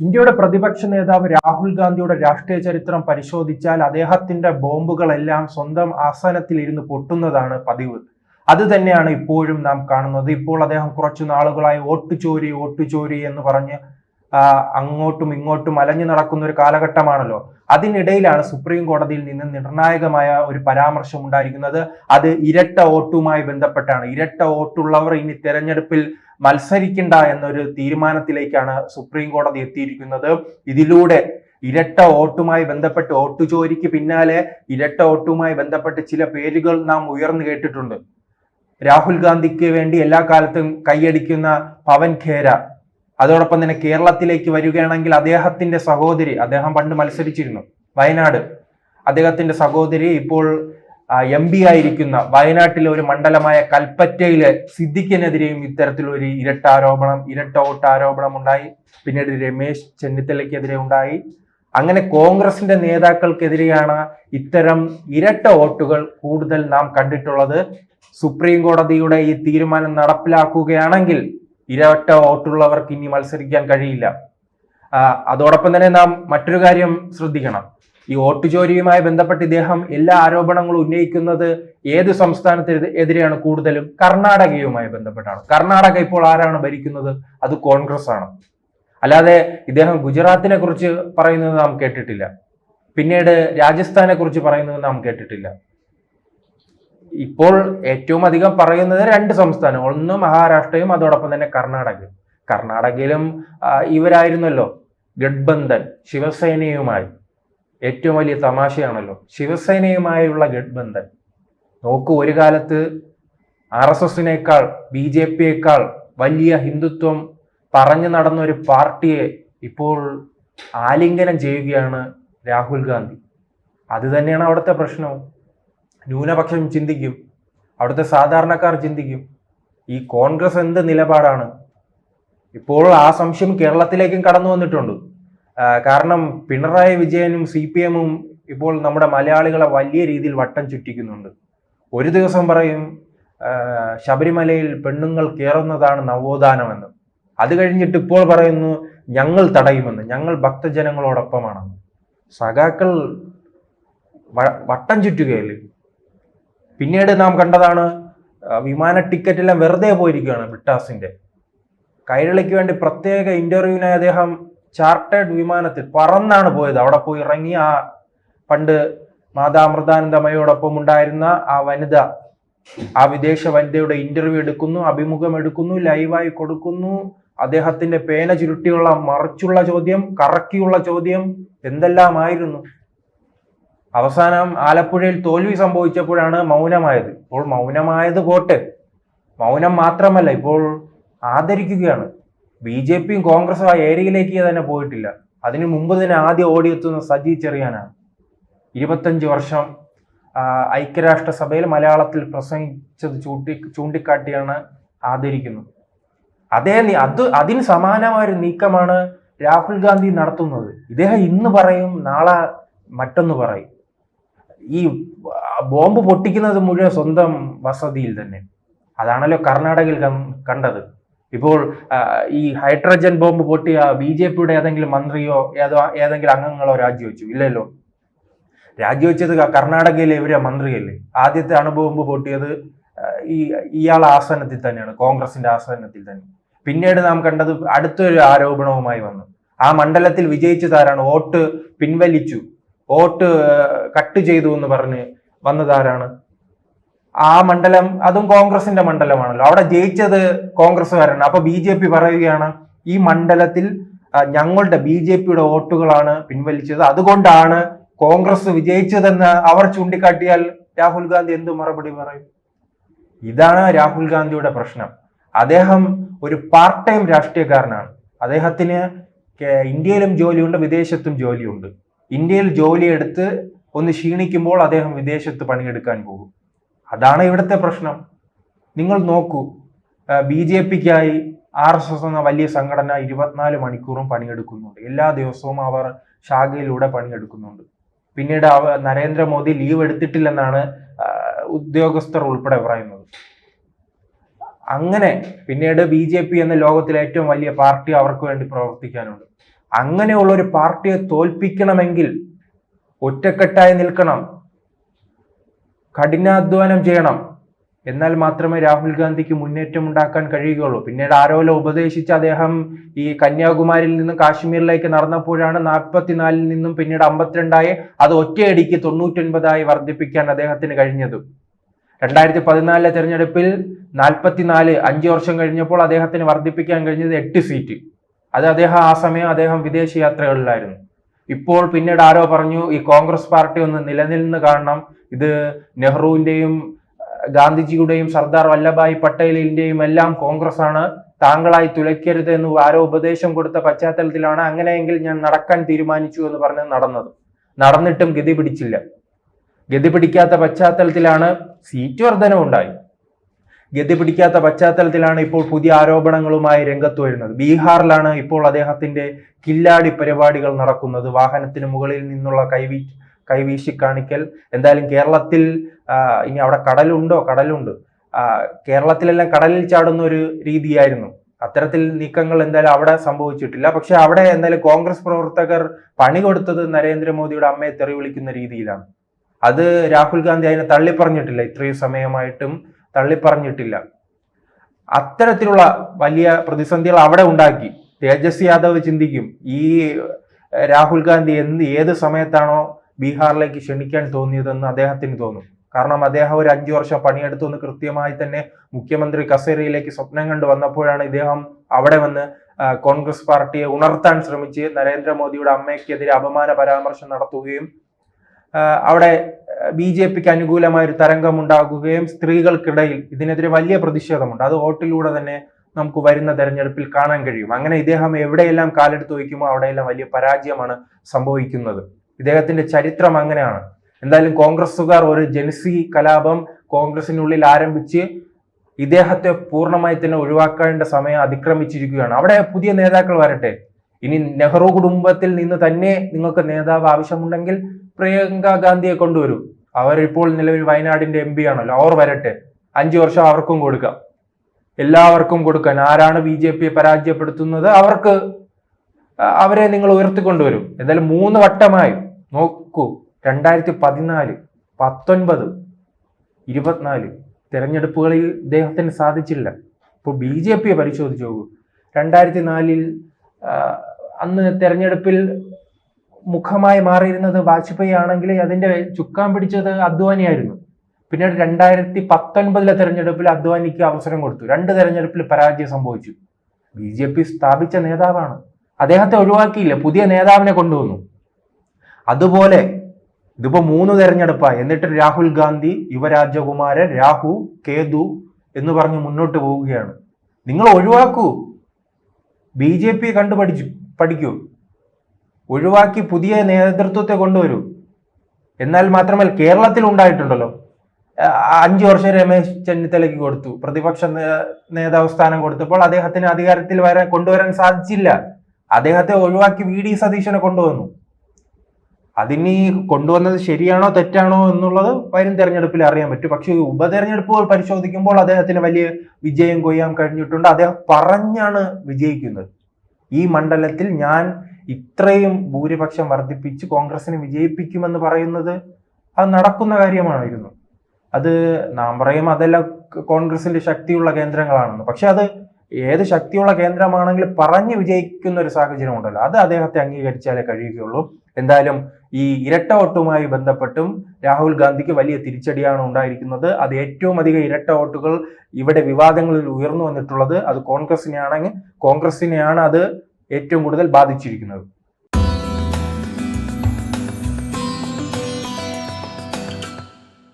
ഇന്ത്യയുടെ പ്രതിപക്ഷ നേതാവ് രാഹുൽ ഗാന്ധിയുടെ രാഷ്ട്രീയ ചരിത്രം പരിശോധിച്ചാൽ അദ്ദേഹത്തിന്റെ ബോംബുകളെല്ലാം സ്വന്തം ആസനത്തിൽ ഇരുന്ന് പൊട്ടുന്നതാണ് പതിവ്. അത് തന്നെയാണ് ഇപ്പോഴും നാം കാണുന്നത്. ഇപ്പോൾ അദ്ദേഹം കുറച്ചു നാളുകളായി വോട്ടുചോരി എന്ന് പറഞ്ഞ് അങ്ങോട്ടും ഇങ്ങോട്ടും അലഞ്ഞു നടക്കുന്ന ഒരു കാലഘട്ടമാണല്ലോ. അതിനിടയിലാണ് സുപ്രീം കോടതിയിൽ നിന്ന് നിർണായകമായ ഒരു പരാമർശം ഉണ്ടായിരിക്കുന്നത്. അത് ഇരട്ട വോട്ടുമായി ബന്ധപ്പെട്ടാണ്. ഇരട്ട വോട്ടുള്ളവർ ഇനി തെരഞ്ഞെടുപ്പിൽ മത്സരിക്കണ്ട എന്നൊരു തീരുമാനത്തിലേക്കാണ് സുപ്രീം കോടതി എത്തിയിരിക്കുന്നത്. ഇതിലൂടെ ഇരട്ട വോട്ടുമായി ബന്ധപ്പെട്ട് വോട്ടുചോരിക്ക് പിന്നാലെ ഇരട്ട വോട്ടുമായി ബന്ധപ്പെട്ട് ചില പേരുകൾ നാം ഉയർന്നു കേട്ടിട്ടുണ്ട്. രാഹുൽ ഗാന്ധിക്ക് വേണ്ടി എല്ലാ കാലത്തും കൈയടിക്കുന്ന പവൻ ഖേര, അതോടൊപ്പം തന്നെ കേരളത്തിലേക്ക് വരികയാണെങ്കിൽ അദ്ദേഹത്തിന്റെ സഹോദരി, അദ്ദേഹം പണ്ട് മത്സരിച്ചിരുന്നു വയനാട്, അദ്ദേഹത്തിന്റെ സഹോദരി ഇപ്പോൾ MP ആയിരിക്കുന്ന വയനാട്ടിലെ ഒരു മണ്ഡലമായ കൽപ്പറ്റയിലെ സിദ്ദിഖിനെതിരെയും ഇത്തരത്തിലൊരു ഇരട്ട വോട്ട് ആരോപണം ഉണ്ടായി. പിന്നീട് രമേശ് ചെന്നിത്തലയ്ക്കെതിരെ ഉണ്ടായി. അങ്ങനെ കോൺഗ്രസിന്റെ നേതാക്കൾക്കെതിരെയാണ് ഇത്തരം ഇരട്ട വോട്ടുകൾ കൂടുതൽ നാം കണ്ടിട്ടുള്ളത്. സുപ്രീം കോടതിയുടെ ഈ തീരുമാനം നടപ്പിലാക്കുകയാണെങ്കിൽ ഇരട്ട വോട്ടുള്ളവർക്ക് ഇനി മത്സരിക്കാൻ കഴിയില്ല. അതോടൊപ്പം തന്നെ നാം മറ്റൊരു കാര്യം ശ്രദ്ധിക്കണം. ഈ വോട്ടുചോരിയുമായി ബന്ധപ്പെട്ട് ഇദ്ദേഹം എല്ലാ ആരോപണങ്ങളും ഉന്നയിക്കുന്നത് ഏത് സംസ്ഥാനത്തിനെതിരെയാണ്? കൂടുതലും കർണാടകയുമായി ബന്ധപ്പെട്ടാണ്. കർണാടക ഇപ്പോൾ ആരാണ് ഭരിക്കുന്നത്? അത് കോൺഗ്രസ് ആണ്. അല്ലാതെ ഇദ്ദേഹം ഗുജറാത്തിനെ കുറിച്ച് പറയുന്നത് നാം കേട്ടിട്ടില്ല. പിന്നീട് രാജസ്ഥാനെ കുറിച്ച് പറയുന്നത് നാം കേട്ടിട്ടില്ല. ഇപ്പോൾ ഏറ്റവും അധികം പറയുന്നത് രണ്ട് സംസ്ഥാനം, ഒന്ന് മഹാരാഷ്ട്രയും അതോടൊപ്പം തന്നെ കർണാടകയും. കർണാടകയിലും ഇവരായിരുന്നല്ലോ ഗഡ്ബന്ധൻ ശിവസേനയുമായി. ഏറ്റവും വലിയ തമാശയാണല്ലോ ശിവസേനയുമായുള്ള ഗഡ്ബന്ധൻ. നോക്കൂ, ഒരു കാലത്ത് RSSനേക്കാൾ BJPയേക്കാൾ വലിയ ഹിന്ദുത്വം പറഞ്ഞു നടന്ന ഒരു പാർട്ടിയെ ഇപ്പോൾ ആലിംഗനം ചെയ്യുകയാണ് രാഹുൽ ഗാന്ധി. അത് തന്നെയാണ് അവിടുത്തെ പ്രശ്നവും. ന്യൂനപക്ഷം ചിന്തിക്കും, അവിടുത്തെ സാധാരണക്കാർ ചിന്തിക്കും, ഈ കോൺഗ്രസ് എന്ത് നിലപാടാണ്? ഇപ്പോൾ ആ സംശയം കേരളത്തിലേക്കും കടന്നു വന്നിട്ടുണ്ട്. കാരണം പിണറായി വിജയനും CPM-ഉം ഇപ്പോൾ നമ്മുടെ മലയാളികളെ വലിയ രീതിയിൽ വട്ടം ചുറ്റിക്കുന്നുണ്ട്. ഒരു ദിവസം പറയും ശബരിമലയിൽ പെണ്ണുങ്ങൾ കയറുന്നതാണ് നവോത്ഥാനമെന്ന്. അത് കഴിഞ്ഞിട്ട് ഇപ്പോൾ പറയുന്നു ഞങ്ങൾ തടയുമെന്ന്, ഞങ്ങൾ ഭക്തജനങ്ങളോടൊപ്പമാണെന്ന്. സഖാക്കൾ വട്ടം ചുറ്റുകയല്ലേ. പിന്നീട് നാം കണ്ടതാണ് വിമാന ടിക്കറ്റെല്ലാം വെറുതെ പോയിരിക്കുകയാണ്. ബ്രിട്ടാസിന്റെ കൈരളിക്ക് വേണ്ടി പ്രത്യേക ഇന്റർവ്യൂവിനായി അദ്ദേഹം ചാർട്ടേഡ് വിമാനത്തിൽ പറന്നാണ് പോയത്. അവിടെ പോയി ഇറങ്ങി പണ്ട് മാതാ അമൃതാനന്ദമയോടൊപ്പം ഉണ്ടായിരുന്ന ആ വിദേശ വനിതയുടെ ഇന്റർവ്യൂ എടുക്കുന്നു, അഭിമുഖം എടുക്കുന്നു, ലൈവായി കൊടുക്കുന്നു. അദ്ദേഹത്തിന്റെ പേന ചുരുട്ടിയുള്ള മറിച്ചുള്ള ചോദ്യം, കറക്കിയുള്ള ചോദ്യം, എന്തെല്ലാമായിരുന്നു. അവസാനം ആലപ്പുഴയിൽ തോൽവി സംഭവിച്ചപ്പോഴാണ് മൗനമായത്. ഇപ്പോൾ മൗനമായത് പോട്ടെ, മൗനം മാത്രമല്ല ഇപ്പോൾ ആദരിക്കുകയാണ്. BJPയും കോൺഗ്രസും ആ ഏരിയയിലേക്ക് തന്നെ പോയിട്ടില്ല. അതിനു മുമ്പ് തന്നെ ആദ്യം ഓടിയെത്തുന്ന സജി ചെറിയാനാണ്. 25 വർഷം ഐക്യരാഷ്ട്രസഭയിൽ മലയാളത്തിൽ പ്രസംഗിച്ചത് ചൂണ്ടിക്കാട്ടിയാണ് ആദരിക്കുന്നത്. അതിന് സമാനമായ ഒരു നീക്കമാണ് രാഹുൽ ഗാന്ധി നടത്തുന്നത്. ഇദ്ദേഹം ഇന്ന് പറയും, നാളെ മറ്റൊന്ന് പറയും. ഈ ബോംബ് പൊട്ടിക്കുന്നത് മുഴുവൻ സ്വന്തം വസതിയിൽ തന്നെ. അതാണല്ലോ കർണാടകയിൽ കണ്ടത്. ഇപ്പോൾ ഈ ഹൈഡ്രജൻ ബോംബ് പൊട്ടിയ BJPയുടെ ഏതെങ്കിലും മന്ത്രിയോ ഏതെങ്കിലും അംഗങ്ങളോ രാജിവെച്ചു? ഇല്ലല്ലോ. രാജിവെച്ചത് കർണാടകയിലെ ഇവരെ മന്ത്രിയല്ലേ. ആദ്യത്തെ അണുബോംബ് പൊട്ടിയത് ഇയാളെ ആസനത്തിൽ തന്നെയാണ്, കോൺഗ്രസിന്റെ ആസനത്തിൽ തന്നെ. പിന്നീട് നാം കണ്ടത് അടുത്തൊരു ആരോപണവുമായി വന്നു. ആ മണ്ഡലത്തിൽ വിജയിച്ചതാരാണ്? വോട്ട് പിൻവലിച്ചു, വോട്ട് കട്ട് ചെയ്തു എന്ന് പറഞ്ഞ് വന്നതാരാണ്? ആ മണ്ഡലം അതും കോൺഗ്രസിന്റെ മണ്ഡലമാണല്ലോ. അവിടെ ജയിച്ചത് കോൺഗ്രസ്സുകാരാണ്. അപ്പൊ BJP പറയുകയാണ് ഈ മണ്ഡലത്തിൽ ഞങ്ങളുടെ BJPയുടെ വോട്ടുകളാണ് പിൻവലിച്ചത്, അതുകൊണ്ടാണ് കോൺഗ്രസ് വിജയിച്ചതെന്ന് അവർ ചൂണ്ടിക്കാട്ടിയാൽ രാഹുൽ ഗാന്ധി എന്ത് മറുപടി പറയും? ഇതാണ് രാഹുൽ ഗാന്ധിയുടെ പ്രശ്നം. അദ്ദേഹം ഒരു പാർട്ട് ടൈം രാഷ്ട്രീയക്കാരനാണ്. അദ്ദേഹത്തിന് ഇന്ത്യയിലും ജോലിയുണ്ട്, വിദേശത്തും ജോലിയുണ്ട്. ഇന്ത്യയിൽ ജോലിയെടുത്ത് ഒന്ന് ക്ഷീണിക്കുമ്പോൾ അദ്ദേഹം വിദേശത്ത് പണിയെടുക്കാൻ പോകും. അതാണ് ഇവിടുത്തെ പ്രശ്നം. നിങ്ങൾ നോക്കൂ, BJPക്കായി RSS എന്ന വലിയ സംഘടന 24 മണിക്കൂറും പണിയെടുക്കുന്നുണ്ട്. എല്ലാ ദിവസവും അവർ ശാഖയിലൂടെ പണിയെടുക്കുന്നുണ്ട്. പിന്നീട് നരേന്ദ്രമോദി ലീവ് എടുത്തിട്ടില്ലെന്നാണ് ഉദ്യോഗസ്ഥർ ഉൾപ്പെടെ പറയുന്നത്. അങ്ങനെ പിന്നീട് BJP എന്ന ലോകത്തിലെ ഏറ്റവും വലിയ പാർട്ടി അവർക്ക് വേണ്ടി പ്രവർത്തിക്കാനുണ്ട്. അങ്ങനെയുള്ള ഒരു പാർട്ടിയെ തോൽപ്പിക്കണമെങ്കിൽ ഒറ്റക്കെട്ടായി നിൽക്കണം, കഠിനാധ്വാനം ചെയ്യണം. എന്നാൽ മാത്രമേ രാഹുൽ ഗാന്ധിക്ക് മുന്നേറ്റം ഉണ്ടാക്കാൻ കഴിയുകയുള്ളൂ. പിന്നീട് ആരോല ഉപദേശിച്ച് അദ്ദേഹം ഈ കന്യാകുമാരിയിൽ നിന്നും കാശ്മീരിലേക്ക് നടന്നപ്പോഴാണ് 44 നിന്നും പിന്നീട് 52 അത് ഒറ്റയടിക്ക് 99 വർദ്ധിപ്പിക്കാൻ അദ്ദേഹത്തിന് കഴിഞ്ഞത്. 2014 തെരഞ്ഞെടുപ്പിൽ 44, 5 വർഷം കഴിഞ്ഞപ്പോൾ അദ്ദേഹത്തിന് വർദ്ധിപ്പിക്കാൻ കഴിഞ്ഞത് 8 സീറ്റ്. അത് ആ സമയം അദ്ദേഹം വിദേശ യാത്രകളിലായിരുന്നു. ഇപ്പോൾ പിന്നീട് ആരോ പറഞ്ഞു ഈ കോൺഗ്രസ് പാർട്ടി ഒന്ന് നിലനിന്ന് കാണണം, ഇത് നെഹ്റുവിന്റെയും ഗാന്ധിജിയുടെയും സർദാർ വല്ലഭായ് പട്ടേലിന്റെയും എല്ലാം കോൺഗ്രസ് ആണ്, താങ്കളായി തുലയ്ക്കരുത് എന്ന് ആരോ ഉപദേശം കൊടുത്ത പശ്ചാത്തലത്തിലാണ് അങ്ങനെയെങ്കിൽ ഞാൻ നടക്കാൻ തീരുമാനിച്ചു എന്ന് പറഞ്ഞ് നടന്നിട്ടും ഗതി പിടിച്ചില്ല. ഗതി പിടിക്കാത്ത പശ്ചാത്തലത്തിലാണ് സീറ്റ് വർധനവുണ്ടായി. ഗതി പിടിക്കാത്ത പശ്ചാത്തലത്തിലാണ് ഇപ്പോൾ പുതിയ ആരോപണങ്ങളുമായി രംഗത്ത് വരുന്നത്. ബീഹാറിലാണ് ഇപ്പോൾ അദ്ദേഹത്തിന്റെ കില്ലാടി പരിപാടികൾ നടക്കുന്നത്, വാഹനത്തിന് മുകളിൽ നിന്നുള്ള കൈവീശി കാണിക്കൽ. എന്തായാലും കേരളത്തിൽ ഇനി അവിടെ കടലുണ്ട്. കേരളത്തിലെല്ലാം കടലിൽ ചാടുന്ന ഒരു രീതിയായിരുന്നു. അത്തരത്തിൽ നീക്കങ്ങൾ എന്തായാലും അവിടെ സംഭവിച്ചിട്ടില്ല. പക്ഷെ അവിടെ എന്തായാലും കോൺഗ്രസ് പ്രവർത്തകർ പണി കൊടുത്തത് നരേന്ദ്രമോദിയുടെ അമ്മയെ തെറി വിളിക്കുന്ന രീതിയിലാണ്. അത് രാഹുൽ ഗാന്ധി അതിനെ തള്ളിപ്പറഞ്ഞിട്ടില്ല, ഇത്രയും സമയമായിട്ടും തള്ളിപ്പറഞ്ഞിട്ടില്ല. അത്തരത്തിലുള്ള വലിയ പ്രതിസന്ധികൾ അവിടെ ഉണ്ടാക്കി. തേജസ്വി യാദവ് ചിന്തിക്കും ഈ രാഹുൽ ഗാന്ധി ഏത് സമയത്താണോ ബീഹാറിലേക്ക് ക്ഷണിക്കാൻ തോന്നിയതെന്ന് അദ്ദേഹത്തിന് തോന്നും. കാരണം അദ്ദേഹം ഒരു 5 വർഷം പണിയെടുത്തു എന്ന് കൃത്യമായി തന്നെ മുഖ്യമന്ത്രി കസേരയിലേക്ക് സ്വപ്നം കണ്ടു വന്നപ്പോഴാണ് ഇദ്ദേഹം അവിടെ വന്ന് കോൺഗ്രസ് പാർട്ടിയെ ഉണർത്താൻ ശ്രമിച്ച് നരേന്ദ്രമോദിയുടെ അമ്മയ്ക്കെതിരെ അപമാന പരാമർശം നടത്തുകയും അവിടെ BJPക്ക് അനുകൂലമായ ഒരു തരംഗം ഉണ്ടാകുകയും സ്ത്രീകൾക്കിടയിൽ ഇതിനെതിരെ വലിയ പ്രതിഷേധമുണ്ട്. അത് വോട്ടിലൂടെ തന്നെ നമുക്ക് വരുന്ന തെരഞ്ഞെടുപ്പിൽ കാണാൻ കഴിയും. അങ്ങനെ ഇദ്ദേഹം എവിടെയെല്ലാം കാലെടുത്ത് വയ്ക്കുമോ അവിടെയെല്ലാം വലിയ പരാജയമാണ് സംഭവിക്കുന്നത്. ഇദ്ദേഹത്തിന്റെ ചരിത്രം അങ്ങനെയാണ്. എന്തായാലും കോൺഗ്രസുകാർ ഒരു ജൻസി കലാപം കോൺഗ്രസിനുള്ളിൽ ആരംഭിച്ച് ഇദ്ദേഹത്തെ പൂർണ്ണമായി തന്നെ ഒഴിവാക്കേണ്ട സമയം അതിക്രമിച്ചിരിക്കുകയാണ്. അവിടെ പുതിയ നേതാക്കൾ വരട്ടെ. ഇനി നെഹ്റു കുടുംബത്തിൽ നിന്ന് തന്നെ നിങ്ങൾക്ക് നേതാവ് ആവശ്യമുണ്ടെങ്കിൽ പ്രിയങ്ക ഗാന്ധിയെ കൊണ്ടുവരൂ. അവരിപ്പോൾ നിലവിൽ വയനാടിന്റെ MP ആണല്ലോ, അവർ വരട്ടെ. 5 വർഷം അവർക്കും കൊടുക്കാം, എല്ലാവർക്കും കൊടുക്കാൻ. ആരാണ് BJPയെ പരാജയപ്പെടുത്തുന്നത് അവരെ നിങ്ങൾ ഉയർത്തിക്കൊണ്ടുവരും. എന്തായാലും 3 വട്ടമായി നോക്കൂ. 2014, 19, 24 തെരഞ്ഞെടുപ്പുകളിൽ ഇദ്ദേഹത്തിന് സാധിച്ചില്ല. ഇപ്പോൾ BJPയെ പരിശോധിച്ച് നോക്കൂ. 2004 അന്ന് തെരഞ്ഞെടുപ്പിൽ മുഖമായി മാറിയിരുന്നത് വാജ്പേയി ആണെങ്കിൽ അതിന്റെ ചുക്കാൻ പിടിച്ചത് അദ്വാനിയായിരുന്നു. പിന്നീട് 2019 തെരഞ്ഞെടുപ്പിൽ അദ്വാനിക്ക് അവസരം കൊടുത്തു. 2 തെരഞ്ഞെടുപ്പിൽ പരാജയം സംഭവിച്ചു. BJP സ്ഥാപിച്ച നേതാവാണ്, അദ്ദേഹത്തെ ഒഴിവാക്കിയില്ല, പുതിയ നേതാവിനെ കൊണ്ടുവന്നു. അതുപോലെ ഇതിപ്പോ 3 തെരഞ്ഞെടുപ്പായി, എന്നിട്ട് രാഹുൽ ഗാന്ധി, യുവരാജകുമാരൻ, രാഹു കേതു എന്ന് പറഞ്ഞ് മുന്നോട്ട് പോവുകയാണ്. നിങ്ങൾ ഒഴിവാക്കൂ, BJP പഠിക്കൂ, ഒഴിവാക്കി പുതിയ നേതൃത്വത്തെ കൊണ്ടുവരൂ. എന്നാൽ മാത്രമല്ല കേരളത്തിൽ ഉണ്ടായിട്ടുണ്ടല്ലോ, 5 വർഷം രമേശ് ചെന്നിത്തലയ്ക്ക് കൊടുത്തു, പ്രതിപക്ഷ നേതാവ് സ്ഥാനം കൊടുത്തപ്പോൾ അദ്ദേഹത്തിന് അധികാരത്തിൽ കൊണ്ടുവരാൻ സാധിച്ചില്ല. അദ്ദേഹത്തെ ഒഴിവാക്കി VD സതീശനെ കൊണ്ടുവന്നു. അതിനി കൊണ്ടുവന്നത് ശരിയാണോ തെറ്റാണോ എന്നുള്ളത് വരും തെരഞ്ഞെടുപ്പിൽ അറിയാൻ പറ്റും. പക്ഷെ ഉപതെരഞ്ഞെടുപ്പുകൾ പരിശോധിക്കുമ്പോൾ അദ്ദേഹത്തിന് വലിയ വിജയം കൊയ്യാൻ കഴിഞ്ഞിട്ടുണ്ട്. അദ്ദേഹം പറഞ്ഞാണ് വിജയിക്കുന്നത്. ഈ മണ്ഡലത്തിൽ ഞാൻ ഇത്രയും ഭൂരിപക്ഷം വർദ്ധിപ്പിച്ച് കോൺഗ്രസിനെ വിജയിപ്പിക്കുമെന്ന് പറയുന്നത് അത് നടക്കുന്ന കാര്യമായിരുന്നു. അത് നാം പറയും അതെല്ലാം കോൺഗ്രസിന്റെ ശക്തിയുള്ള കേന്ദ്രങ്ങളാണെന്ന്. പക്ഷെ അത് ഏത് ശക്തിയുള്ള കേന്ദ്രമാണെങ്കിലും പറഞ്ഞ് വിജയിക്കുന്ന ഒരു സാഹചര്യം ഉണ്ടല്ലോ, അത് അദ്ദേഹത്തെ അംഗീകരിച്ചാലേ കഴിയുകയുള്ളൂ. എന്തായാലും ഈ ഇരട്ട വോട്ടുമായി ബന്ധപ്പെട്ടും രാഹുൽ ഗാന്ധിക്ക് വലിയ തിരിച്ചടിയാണ് ഉണ്ടായിരിക്കുന്നത്. അത് ഏറ്റവും അധികം ഇരട്ട വോട്ടുകൾ ഇവിടെ വിവാദങ്ങളിൽ ഉയർന്നു വന്നിട്ടുള്ളത് അത് കോൺഗ്രസിനെയാണ് അത് ഏറ്റവും കൂടുതൽ ബാധിച്ചിരിക്കുന്നത്.